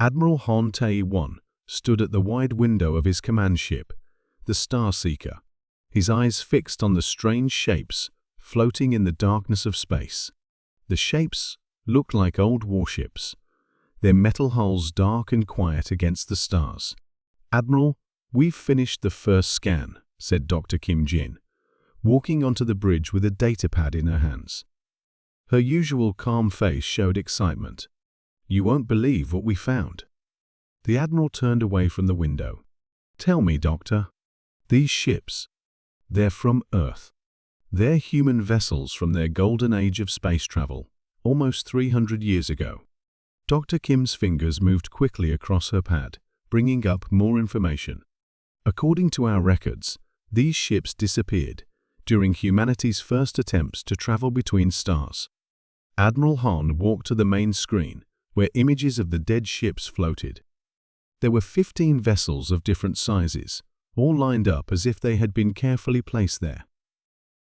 Admiral Han Tae-1 stood at the wide window of his command ship, the Star Seeker, his eyes fixed on the strange shapes floating in the darkness of space. The shapes looked like old warships, their metal hulls dark and quiet against the stars. "Admiral, we've finished the first scan," said Dr. Kim Jin, walking onto the bridge with a datapad in her hands. Her usual calm face showed excitement. "You won't believe what we found." The Admiral turned away from the window. "Tell me, Doctor. These ships, they're from Earth. They're human vessels from their golden age of space travel, almost 300 years ago." Dr. Kim's fingers moved quickly across her pad, bringing up more information. "According to our records, these ships disappeared during humanity's first attempts to travel between stars." Admiral Han walked to the main screen, where images of the dead ships floated. There were 15 vessels of different sizes, all lined up as if they had been carefully placed there.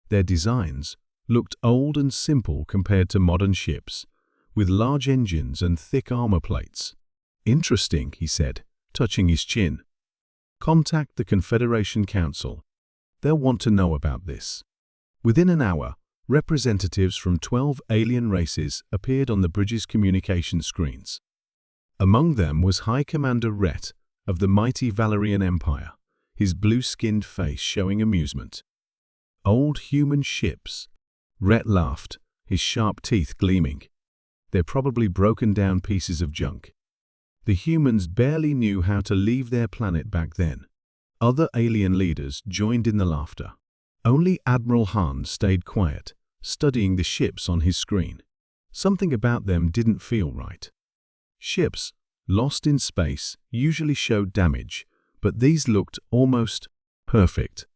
Their designs looked old and simple compared to modern ships, with large engines and thick armor plates. "Interesting," he said, touching his chin. "Contact the Confederation Council. They'll want to know about this." Within an hour, representatives from 12 alien races appeared on the bridge's communication screens. Among them was High Commander Rhett of the mighty Valerian Empire, his blue-skinned face showing amusement. "Old human ships," Rhett laughed, his sharp teeth gleaming. "They're probably broken-down pieces of junk. The humans barely knew how to leave their planet back then." Other alien leaders joined in the laughter. Only Admiral Han stayed quiet, studying the ships on his screen. Something about them didn't feel right. Ships lost in space usually showed damage, but these looked almost perfect.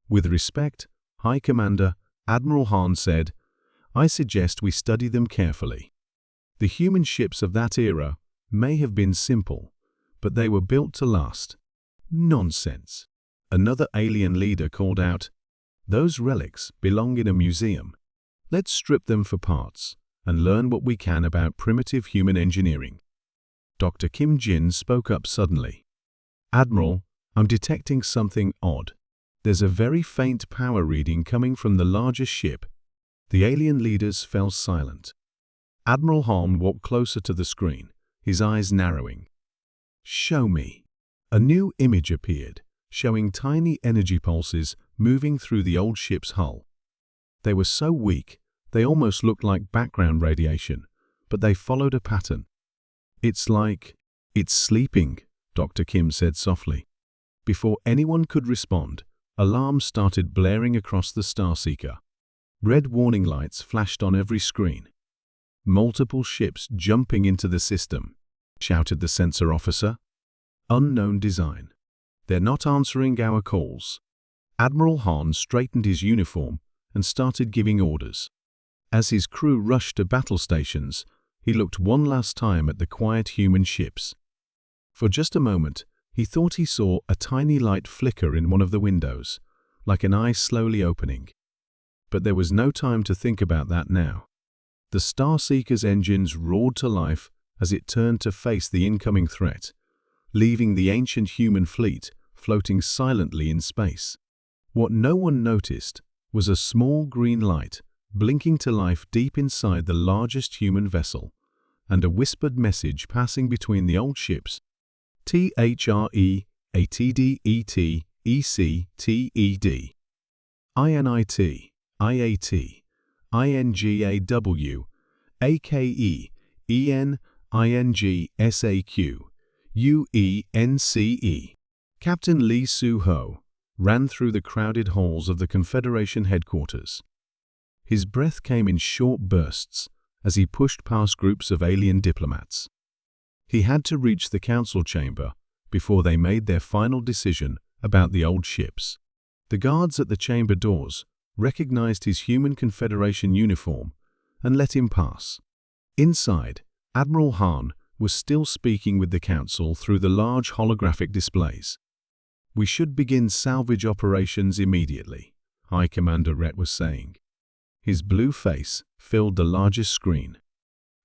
"With respect, High Commander," Admiral Han said, "I suggest we study them carefully. The human ships of that era may have been simple, but they were built to last." "Nonsense," another alien leader called out. "Those relics belong in a museum. Let's strip them for parts and learn what we can about primitive human engineering." Dr. Kim Jin spoke up suddenly. "Admiral, I'm detecting something odd. There's a very faint power reading coming from the largest ship." The alien leaders fell silent. Admiral Han walked closer to the screen, his eyes narrowing. "Show me." A new image appeared, showing tiny energy pulses moving through the old ship's hull. They were so weak, they almost looked like background radiation, but they followed a pattern. It's sleeping," Dr. Kim said softly. Before anyone could respond, alarms started blaring across the Starseeker. Red warning lights flashed on every screen. "Multiple ships jumping into the system," shouted the sensor officer. "Unknown design. They're not answering our calls." Admiral Han straightened his uniform and started giving orders. As his crew rushed to battle stations, he looked one last time at the quiet human ships. For just a moment, he thought he saw a tiny light flicker in one of the windows, like an eye slowly opening. But there was no time to think about that now. The Starseeker's engines roared to life as it turned to face the incoming threat, leaving the ancient human fleet floating silently in space. What no one noticed was a small green light blinking to life deep inside the largest human vessel, and a whispered message passing between the old ships. THREATDETECTED. INIT, IAT, INGAW, AKE, EN, INGSAQ, UENCE. Captain Lee Soo-ho ran through the crowded halls of the Confederation headquarters. His breath came in short bursts as he pushed past groups of alien diplomats. He had to reach the council chamber before they made their final decision about the old ships. The guards at the chamber doors recognized his human Confederation uniform and let him pass. Inside, Admiral Han was still speaking with the council through the large holographic displays. "We should begin salvage operations immediately," High Commander Rhett was saying. His blue face filled the largest screen.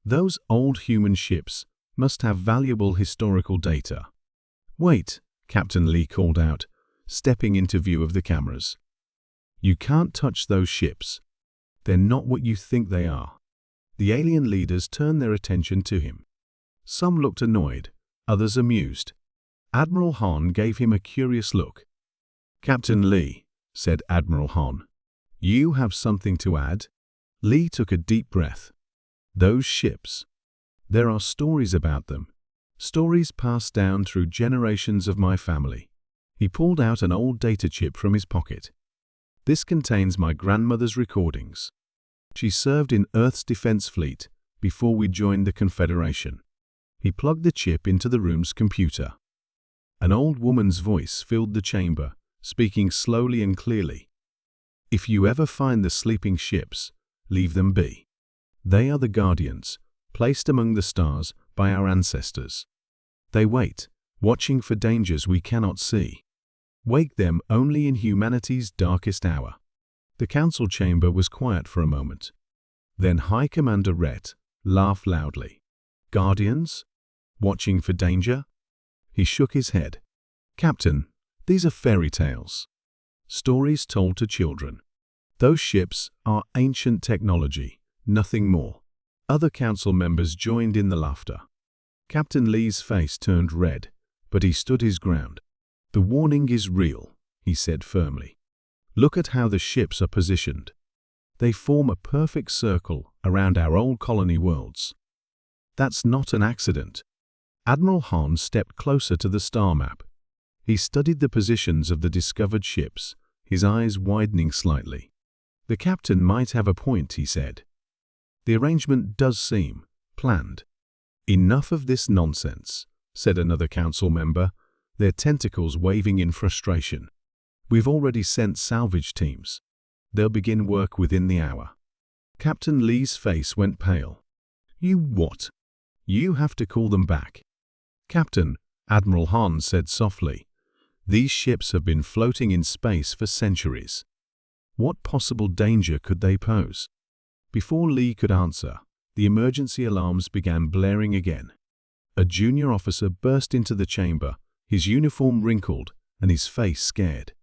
"Those old human ships must have valuable historical data. "Wait," Captain Lee called out, stepping into view of the cameras. "You can't touch those ships. They're not what you think they are." The alien leaders turned their attention to him. Some looked annoyed, others amused. Admiral Han gave him a curious look. "Captain Lee," said Admiral Han, "you have something to add?" Lee took a deep breath. "Those ships. There are stories about them. Stories passed down through generations of my family." He pulled out an old data chip from his pocket. "This contains my grandmother's recordings. She served in Earth's defense fleet before we joined the Confederation." He plugged the chip into the room's computer. An old woman's voice filled the chamber, speaking slowly and clearly. "If you ever find the sleeping ships, leave them be. They are the guardians, placed among the stars by our ancestors. They wait, watching for dangers we cannot see. Wake them only in humanity's darkest hour." The council chamber was quiet for a moment. Then High Commander Rhett laughed loudly. "Guardians? Watching for danger?" He shook his head. "Captain, these are fairy tales. Stories told to children. Those ships are ancient technology, nothing more." Other council members joined in the laughter. Captain Lee's face turned red, but he stood his ground. "The warning is real," he said firmly. "Look at how the ships are positioned. They form a perfect circle around our old colony worlds. That's not an accident." Admiral Han stepped closer to the star map. He studied the positions of the discovered ships, his eyes widening slightly. "The captain might have a point," he said. "The arrangement does seem planned." "Enough of this nonsense," said another council member, their tentacles waving in frustration. "We've already sent salvage teams. They'll begin work within the hour." Captain Lee's face went pale. "You what? You have to call them back." "Captain," Admiral Han said softly, "these ships have been floating in space for centuries. What possible danger could they pose?" Before Lee could answer, the emergency alarms began blaring again. A junior officer burst into the chamber, his uniform wrinkled and his face scared.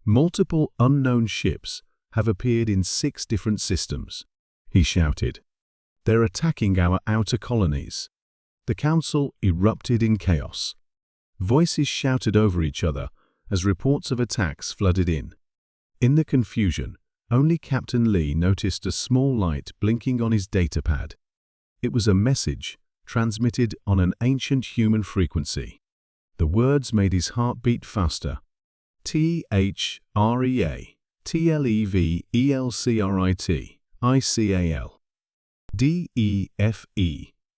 "Multiple unknown ships have appeared in 6 different systems," he shouted. "They're attacking our outer colonies." The council erupted in chaos. Voices shouted over each other as reports of attacks flooded in. In the confusion, only Captain Lee noticed a small light blinking on his datapad. It was a message transmitted on an ancient human frequency. The words made his heart beat faster. "THREA, TLEVELCRIT, ICAL, DEFE,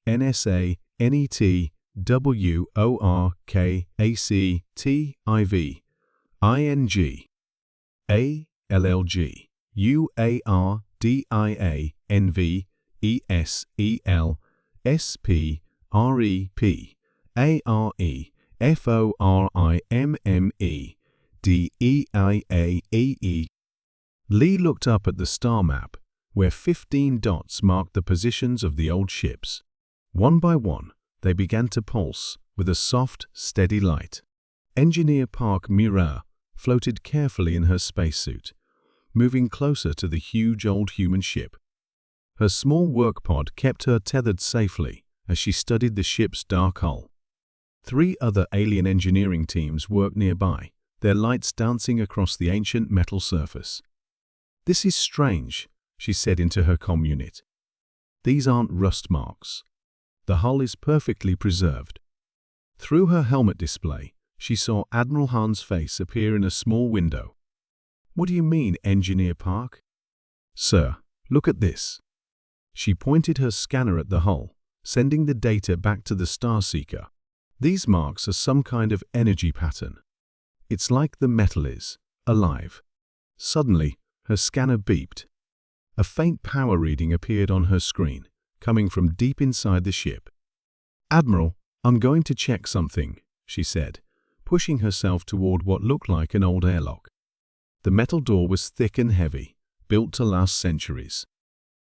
NSA, NET, WORK, ACT, IV, ING, ALLG, UAR, DIA, NV, ESEL, SP, REP, ARE, FORIMME, DEIAEE. Lee looked up at the star map, where 15 dots marked the positions of the old ships. One by one, they began to pulse with a soft, steady light. Engineer Park Mira floated carefully in her spacesuit, moving closer to the huge old human ship. Her small work pod kept her tethered safely as she studied the ship's dark hull. 3 other alien engineering teams worked nearby, their lights dancing across the ancient metal surface. "This is strange," she said into her comm unit. "These aren't rust marks. The hull is perfectly preserved." Through her helmet display, she saw Admiral Han's face appear in a small window. "What do you mean, Engineer Park?" "Sir, look at this." She pointed her scanner at the hull, sending the data back to the Starseeker. "These marks are some kind of energy pattern. It's like the metal is alive." Suddenly, her scanner beeped. A faint power reading appeared on her screen, coming from deep inside the ship. "Admiral, I'm going to check something," she said, pushing herself toward what looked like an old airlock. The metal door was thick and heavy, built to last centuries.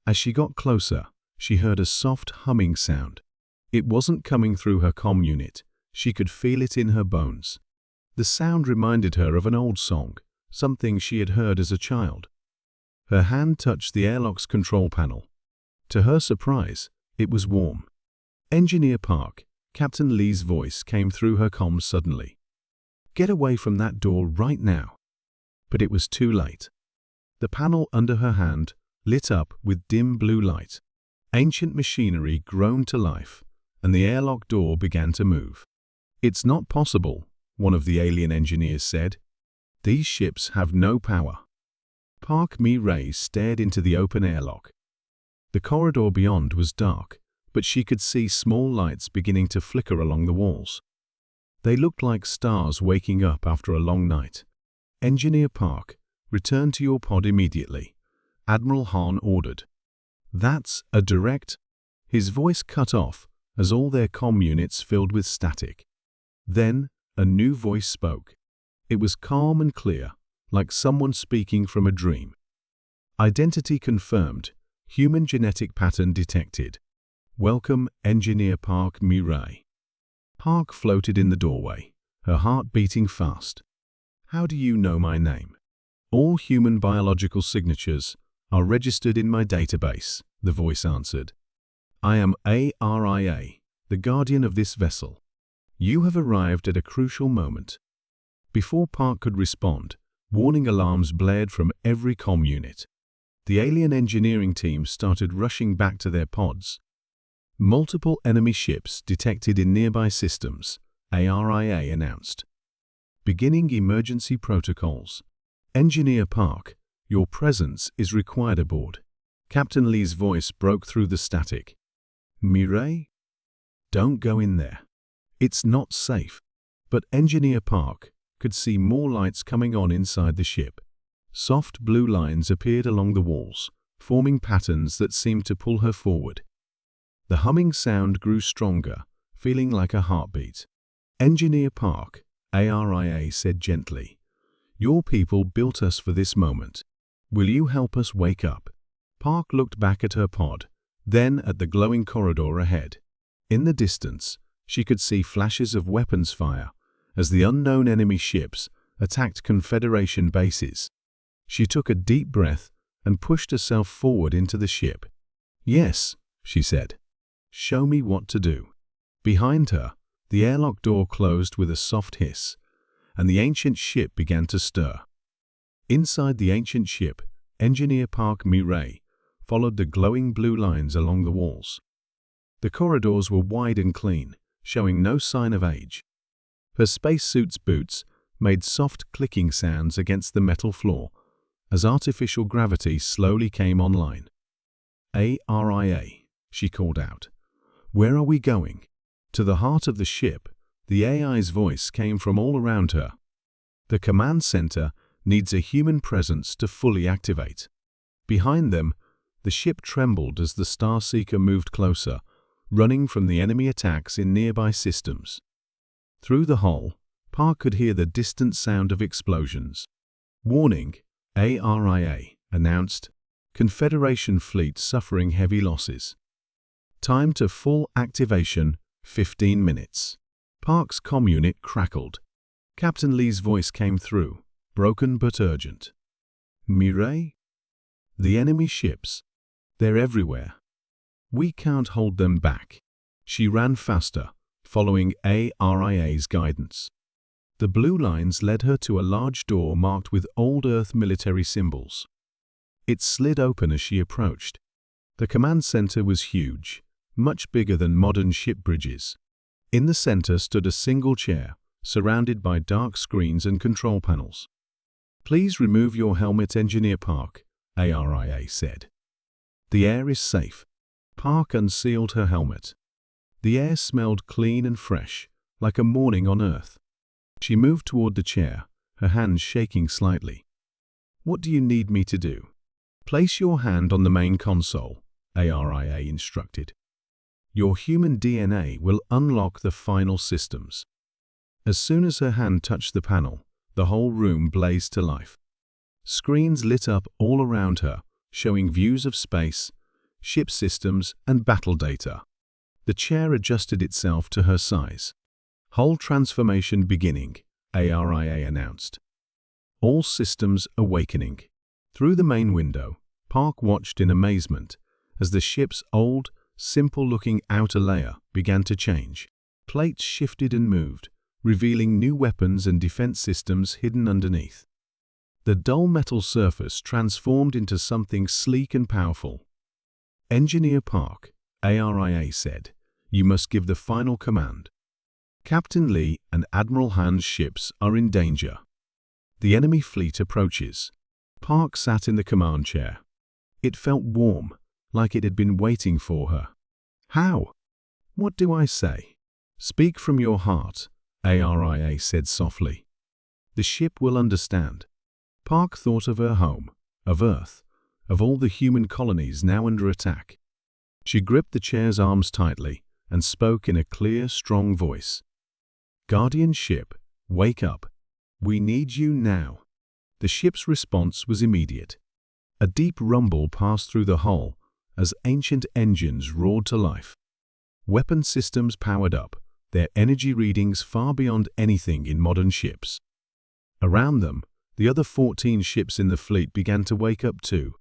As she got closer, she heard a soft humming sound. It wasn't coming through her comm unit. She could feel it in her bones. The sound reminded her of an old song, something she had heard as a child. Her hand touched the airlock's control panel. To her surprise, it was warm. "Engineer Park," Captain Lee's voice came through her comms suddenly. "Get away from that door right now." But it was too late. The panel under her hand lit up with dim blue light. Ancient machinery groaned to life, and the airlock door began to move. "It's not possible," one of the alien engineers said. "These ships have no power." Park Mi-Ray stared into the open airlock. The corridor beyond was dark, but she could see small lights beginning to flicker along the walls. They looked like stars waking up after a long night. "Engineer Park, return to your pod immediately," Admiral Hahn ordered. "That's a direct—" His voice cut off as all their comm units filled with static. Then a new voice spoke. It was calm and clear, like someone speaking from a dream. "Identity confirmed. Human genetic pattern detected. Welcome, Engineer Park Mi-Ray." Park floated in the doorway, her heart beating fast. "How do you know my name?" "All human biological signatures are registered in my database," the voice answered. "I am ARIA, the guardian of this vessel. You have arrived at a crucial moment." Before Park could respond, warning alarms blared from every comm unit. The alien engineering team started rushing back to their pods. "Multiple enemy ships detected in nearby systems," ARIA announced. "Beginning emergency protocols. Engineer Park, your presence is required aboard." Captain Lee's voice broke through the static. "Mi-Ray? Don't go in there. It's not safe." But Engineer Park could see more lights coming on inside the ship. Soft blue lines appeared along the walls, forming patterns that seemed to pull her forward. The humming sound grew stronger, feeling like a heartbeat. "Engineer Park," ARIA said gently, "your people built us for this moment. Will you help us wake up?" Park looked back at her pod, then at the glowing corridor ahead. In the distance, she could see flashes of weapons fire as the unknown enemy ships attacked Confederation bases. She took a deep breath and pushed herself forward into the ship. "Yes," she said. "Show me what to do." Behind her, the airlock door closed with a soft hiss, and the ancient ship began to stir. Inside the ancient ship, Engineer Park Mi-Ray followed the glowing blue lines along the walls. The corridors were wide and clean, showing no sign of age. Her spacesuit's boots made soft clicking sounds against the metal floor as artificial gravity slowly came online. "ARIA," she called out. "Where are we going?" To the heart of the ship, the AI's voice came from all around her. "The command center needs a human presence to fully activate." Behind them, the ship trembled as the Starseeker moved closer, running from the enemy attacks in nearby systems. Through the hull, Park could hear the distant sound of explosions. "Warning," ARIA announced. "Confederation fleet suffering heavy losses. Time to full activation, 15 minutes. Park's comm unit crackled. Captain Lee's voice came through, broken but urgent. "Mi-Ray? The enemy ships. They're everywhere. We can't hold them back." She ran faster, following ARIA's guidance. The blue lines led her to a large door marked with old Earth military symbols. It slid open as she approached. The command center was huge, much bigger than modern ship bridges. In the center stood a single chair, surrounded by dark screens and control panels. "Please remove your helmet, Engineer Park," ARIA said. "The air is safe." Park unsealed her helmet. The air smelled clean and fresh, like a morning on Earth. She moved toward the chair, her hands shaking slightly. "What do you need me to do?" "Place your hand on the main console," ARIA instructed. "Your human DNA will unlock the final systems." As soon as her hand touched the panel, the whole room blazed to life. Screens lit up all around her, showing views of space, ship systems, and battle data. The chair adjusted itself to her size. Hull transformation beginning, ARIA announced. All systems awakening. Through the main window, Park watched in amazement as the ship's old, simple-looking outer layer began to change. Plates shifted and moved, revealing new weapons and defense systems hidden underneath. The dull metal surface transformed into something sleek and powerful. Engineer Park, ARIA said, "You must give the final command. Captain Lee and Admiral Han's ships are in danger. The enemy fleet approaches." Park sat in the command chair. It felt warm, like it had been waiting for her. "How? What do I say?" "Speak from your heart," ARIA said softly. "The ship will understand." Park thought of her home, of Earth, of all the human colonies now under attack. She gripped the chair's arms tightly and spoke in a clear, strong voice. "Guardian ship, wake up. We need you now." The ship's response was immediate. A deep rumble passed through the hull as ancient engines roared to life. Weapon systems powered up, their energy readings far beyond anything in modern ships. Around them, the other 14 ships in the fleet began to wake up too.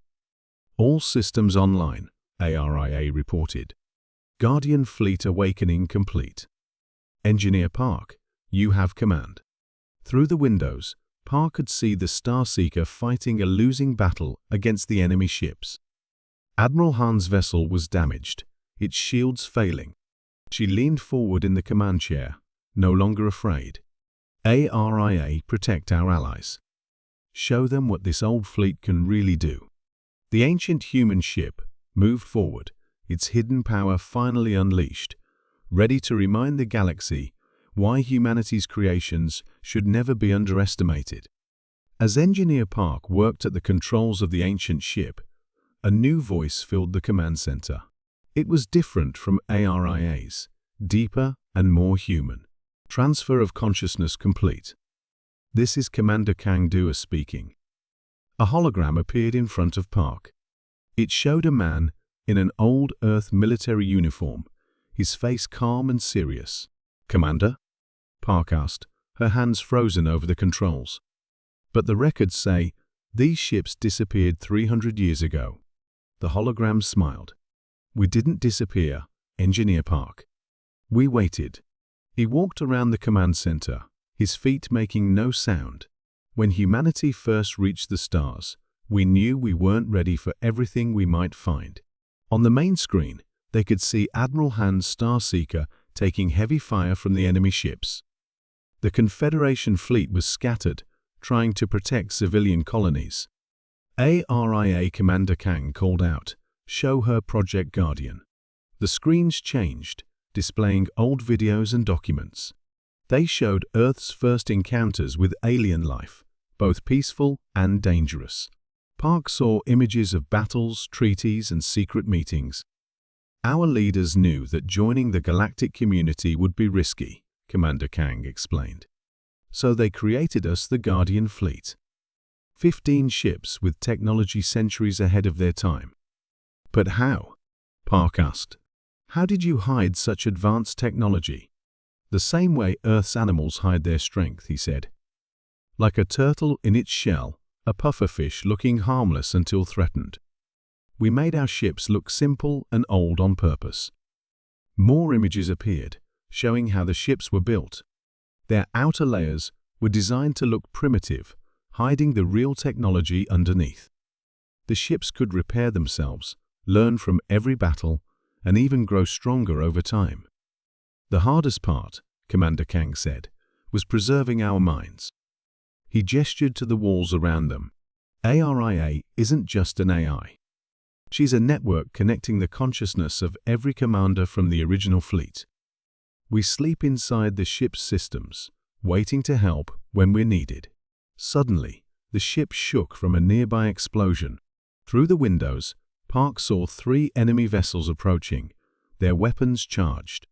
"All systems online," ARIA reported. "Guardian fleet awakening complete. Engineer Park, you have command." Through the windows, Park could see the Starseeker fighting a losing battle against the enemy ships. Admiral Han's vessel was damaged, its shields failing. She leaned forward in the command chair, no longer afraid. "ARIA, protect our allies. Show them what this old fleet can really do." The ancient human ship moved forward, its hidden power finally unleashed, ready to remind the galaxy why humanity's creations should never be underestimated. As Engineer Park worked at the controls of the ancient ship, a new voice filled the command center. It was different from ARIA's, deeper and more human. "Transfer of consciousness complete. This is Commander Kang Dua speaking." A hologram appeared in front of Park. It showed a man in an old Earth military uniform, his face calm and serious. "Commander?" Park asked, her hands frozen over the controls. "But the records say these ships disappeared 300 years ago." The hologram smiled. "We didn't disappear, Engineer Park. We waited." He walked around the command center, his feet making no sound. "When humanity first reached the stars, we knew we weren't ready for everything we might find." On the main screen, they could see Admiral Han's Starseeker taking heavy fire from the enemy ships. The Confederation fleet was scattered, trying to protect civilian colonies. ARIA Commander Kang called out, "Show her Project Guardian." The screens changed, displaying old videos and documents. They showed Earth's first encounters with alien life, both peaceful and dangerous. Park saw images of battles, treaties, and secret meetings. "Our leaders knew that joining the galactic community would be risky," Commander Kang explained. "So they created us the Guardian Fleet. 15 ships with technology centuries ahead of their time." "But how?" Park asked. "How did you hide such advanced technology?" "The same way Earth's animals hide their strength," he said. "Like a turtle in its shell, a pufferfish looking harmless until threatened. We made our ships look simple and old on purpose." More images appeared, showing how the ships were built. Their outer layers were designed to look primitive, hiding the real technology underneath. The ships could repair themselves, learn from every battle, and even grow stronger over time. "The hardest part," Commander Kang said, "was preserving our minds." He gestured to the walls around them. "ARIA isn't just an AI. She's a network connecting the consciousness of every commander from the original fleet. We sleep inside the ship's systems, waiting to help when we're needed." Suddenly, the ship shook from a nearby explosion. Through the windows, Park saw 3 enemy vessels approaching, their weapons charged.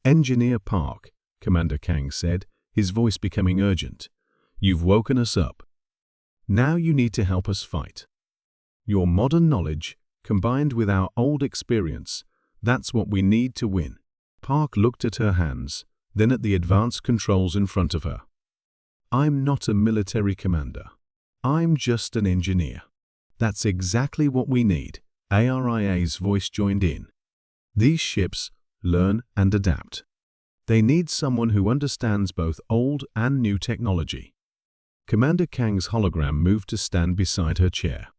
"Engineer Park," Commander Kang said, his voice becoming urgent. "You've woken us up. Now you need to help us fight. Your modern knowledge, combined with our old experience, That's what we need to win. Park looked at her hands, then at the advanced controls in front of her. I'm not a military commander. I'm just an engineer. That's exactly what we need. ARIA's voice joined in. These ships learn and adapt. They need someone who understands both old and new technology. Commander Kang's hologram moved to stand beside her chair.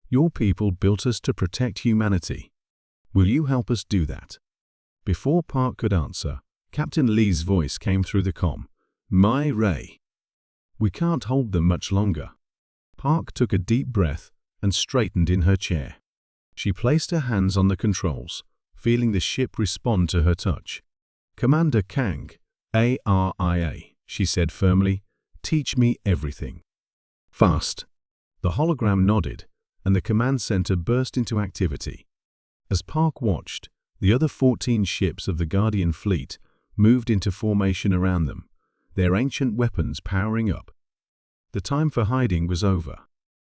Your people built us to protect humanity. Will you help us do that? Before Park could answer, Captain Lee's voice came through the comm. My Ray. We can't hold them much longer. Park took a deep breath and straightened in her chair. She placed her hands on the controls, feeling the ship respond to her touch. Commander Kang, ARIA, she said firmly, teach me everything. Fast. The hologram nodded, and the command center burst into activity. As Park watched, the other 14 ships of the Guardian fleet moved into formation around them, their ancient weapons powering up. The time for hiding was over.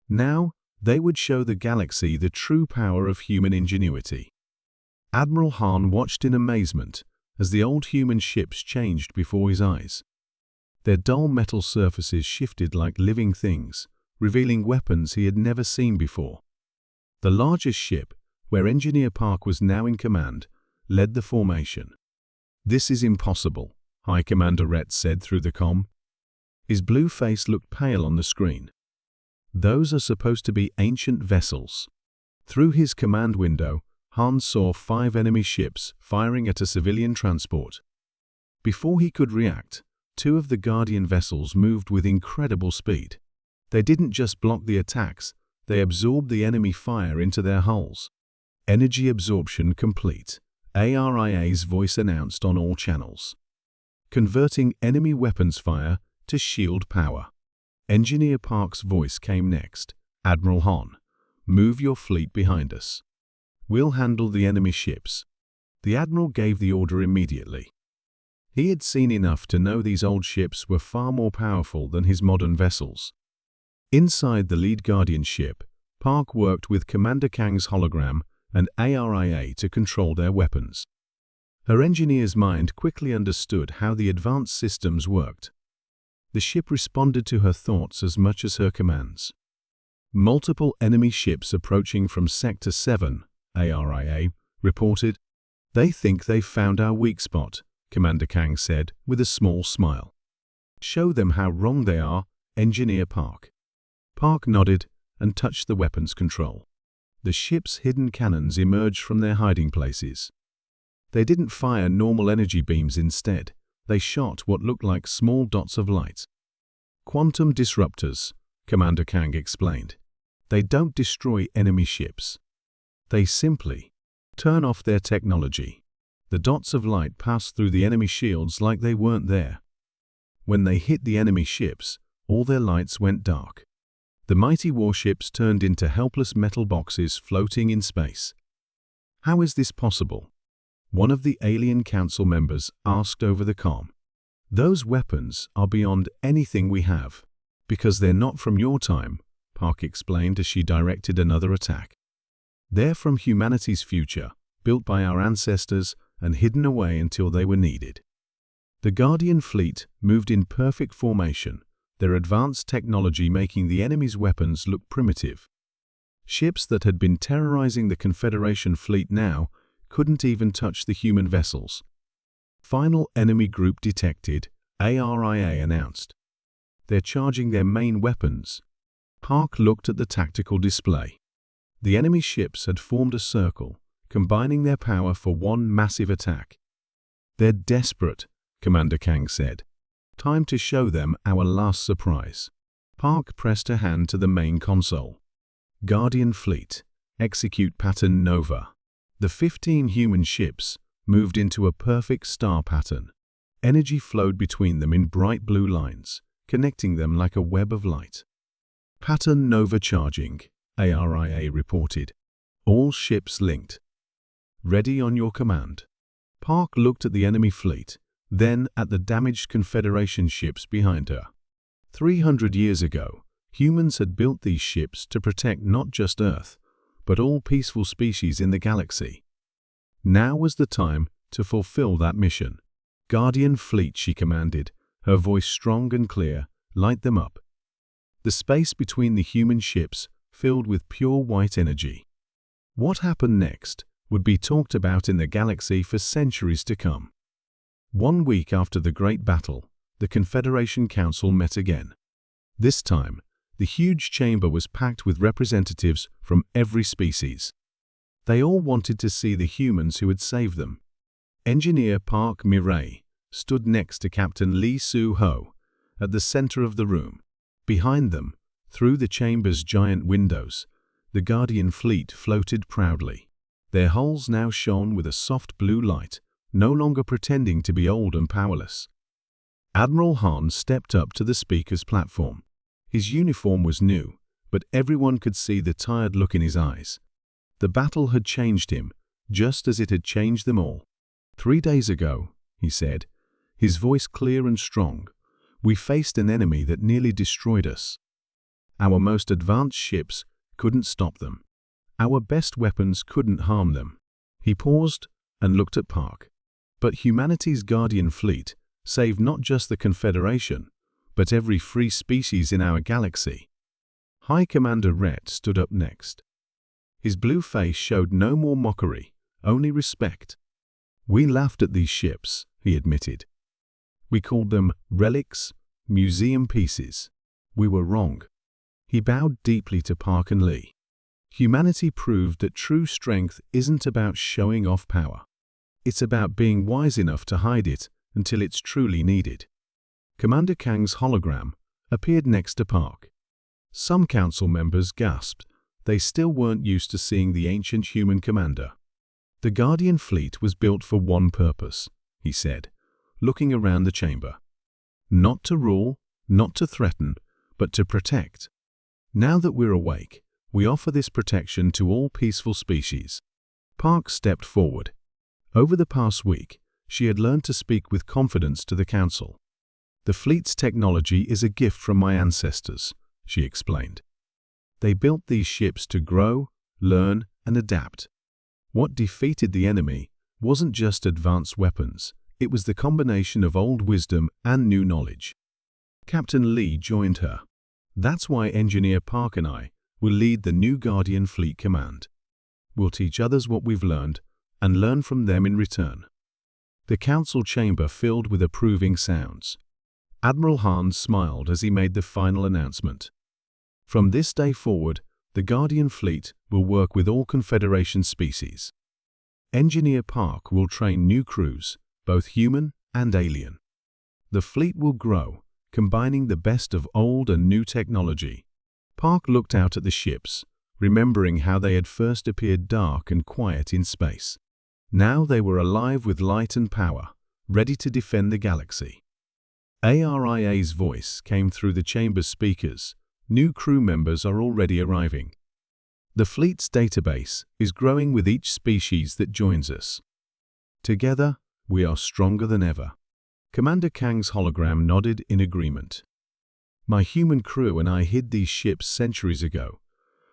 Now, they would show the galaxy the true power of human ingenuity. Admiral Han watched in amazement as the old human ships changed before his eyes. Their dull metal surfaces shifted like living things, revealing weapons he had never seen before. The largest ship, where Engineer Park was now in command, led the formation. This is impossible, High Commander Rhett said through the comm. His blue face looked pale on the screen. Those are supposed to be ancient vessels. Through his command window, Han saw 5 enemy ships firing at a civilian transport. Before he could react, 2 of the Guardian vessels moved with incredible speed. They didn't just block the attacks, they absorbed the enemy fire into their hulls. Energy absorption complete, ARIA's voice announced on all channels. Converting enemy weapons fire to shield power. Engineer Park's voice came next. Admiral Han, move your fleet behind us. We'll handle the enemy ships. The Admiral gave the order immediately. He had seen enough to know these old ships were far more powerful than his modern vessels. Inside the lead Guardian ship, Park worked with Commander Kang's hologram and ARIA to control their weapons. Her engineer's mind quickly understood how the advanced systems worked. The ship responded to her thoughts as much as her commands. Multiple enemy ships approaching from Sector 7, ARIA, reported. They think they've found our weak spot, Commander Kang said with a small smile. Show them how wrong they are, Engineer Park. Park nodded and touched the weapons control. The ship's hidden cannons emerged from their hiding places. They didn't fire normal energy beams instead. They shot what looked like small dots of light. Quantum disruptors, Commander Kang explained. They don't destroy enemy ships. They simply turn off their technology. The dots of light pass through the enemy shields like they weren't there. When they hit the enemy ships, all their lights went dark. The mighty warships turned into helpless metal boxes floating in space. How is this possible? One of the Alien Council members asked over the comm. Those weapons are beyond anything we have. Because they're not from your time, Park explained as she directed another attack. They're from humanity's future, built by our ancestors and hidden away until they were needed. The Guardian fleet moved in perfect formation, their advanced technology making the enemy's weapons look primitive. Ships that had been terrorizing the Confederation fleet now couldn't even touch the human vessels. Final enemy group detected, ARIA announced. They're charging their main weapons. Park looked at the tactical display. The enemy ships had formed a circle, combining their power for one massive attack. They're desperate, Commander Kang said. Time to show them our last surprise. Park pressed a hand to the main console. Guardian Fleet, execute pattern Nova. The 15 human ships moved into a perfect star pattern. Energy flowed between them in bright blue lines, connecting them like a web of light. Pattern Nova charging, ARIA reported. All ships linked. Ready on your command. Park looked at the enemy fleet, then at the damaged Confederation ships behind her. 300 years ago, humans had built these ships to protect not just Earth, but all peaceful species in the galaxy. Now was the time to fulfill that mission. "Guardian Fleet," she commanded, her voice strong and clear, "light them up." The space between the human ships filled with pure white energy. What happened next would be talked about in the galaxy for centuries to come. 1 week after the Great Battle, the Confederation Council met again. This time, the huge chamber was packed with representatives from every species. They all wanted to see the humans who had saved them. Engineer Park Mirai stood next to Captain Lee Soo-ho at the center of the room. Behind them, through the chamber's giant windows, the Guardian Fleet floated proudly. Their hulls now shone with a soft blue light, no longer pretending to be old and powerless. Admiral Han stepped up to the speaker's platform. His uniform was new, but everyone could see the tired look in his eyes. The battle had changed him, just as it had changed them all. 3 days ago, he said, his voice clear and strong, we faced an enemy that nearly destroyed us. Our most advanced ships couldn't stop them. Our best weapons couldn't harm them. He paused and looked at Park. But humanity's Guardian Fleet saved not just the Confederation, but every free species in our galaxy. High Commander Rhett stood up next. His blue face showed no more mockery, only respect. "We laughed at these ships," he admitted. "We called them relics, museum pieces. We were wrong." He bowed deeply to Park and Lee. Humanity proved that true strength isn't about showing off power. It's about being wise enough to hide it until it's truly needed. Commander Kang's hologram appeared next to Park. Some council members gasped. They still weren't used to seeing the ancient human commander. "The Guardian Fleet was built for one purpose," he said, looking around the chamber. "Not to rule, not to threaten, but to protect. Now that we're awake, we offer this protection to all peaceful species." Park stepped forward. Over the past week, she had learned to speak with confidence to the council. "The fleet's technology is a gift from my ancestors," she explained. "They built these ships to grow, learn, and adapt. What defeated the enemy wasn't just advanced weapons, it was the combination of old wisdom and new knowledge." Captain Lee joined her. "That's why Engineer Park and I will lead the new Guardian Fleet Command. We'll teach others what we've learned and learn from them in return." The council chamber filled with approving sounds. Admiral Han smiled as he made the final announcement. "From this day forward, the Guardian Fleet will work with all Confederation species. Engineer Park will train new crews, both human and alien. The fleet will grow, combining the best of old and new technology." Park looked out at the ships, remembering how they had first appeared dark and quiet in space. Now they were alive with light and power, ready to defend the galaxy. ARIA's voice came through the chamber's speakers. "New crew members are already arriving. The fleet's database is growing with each species that joins us. Together, we are stronger than ever." Commander Kang's hologram nodded in agreement. "My human crew and I hid these ships centuries ago,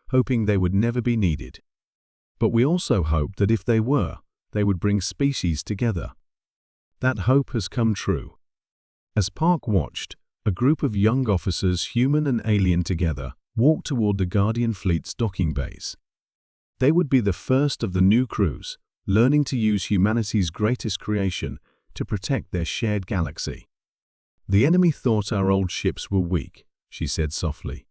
hoping they would never be needed. But we also hoped that if they were, they would bring species together. That hope has come true." As Park watched, a group of young officers, human and alien together, walked toward the Guardian Fleet's docking bays. They would be the first of the new crews, learning to use humanity's greatest creation to protect their shared galaxy. "The enemy thought our old ships were weak," she said softly.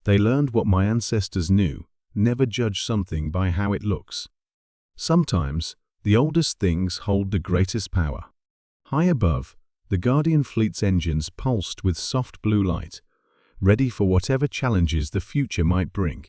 "They learned what my ancestors knew: never judge something by how it looks. Sometimes, the oldest things hold the greatest power." High above, the Guardian Fleet's engines pulsed with soft blue light, ready for whatever challenges the future might bring.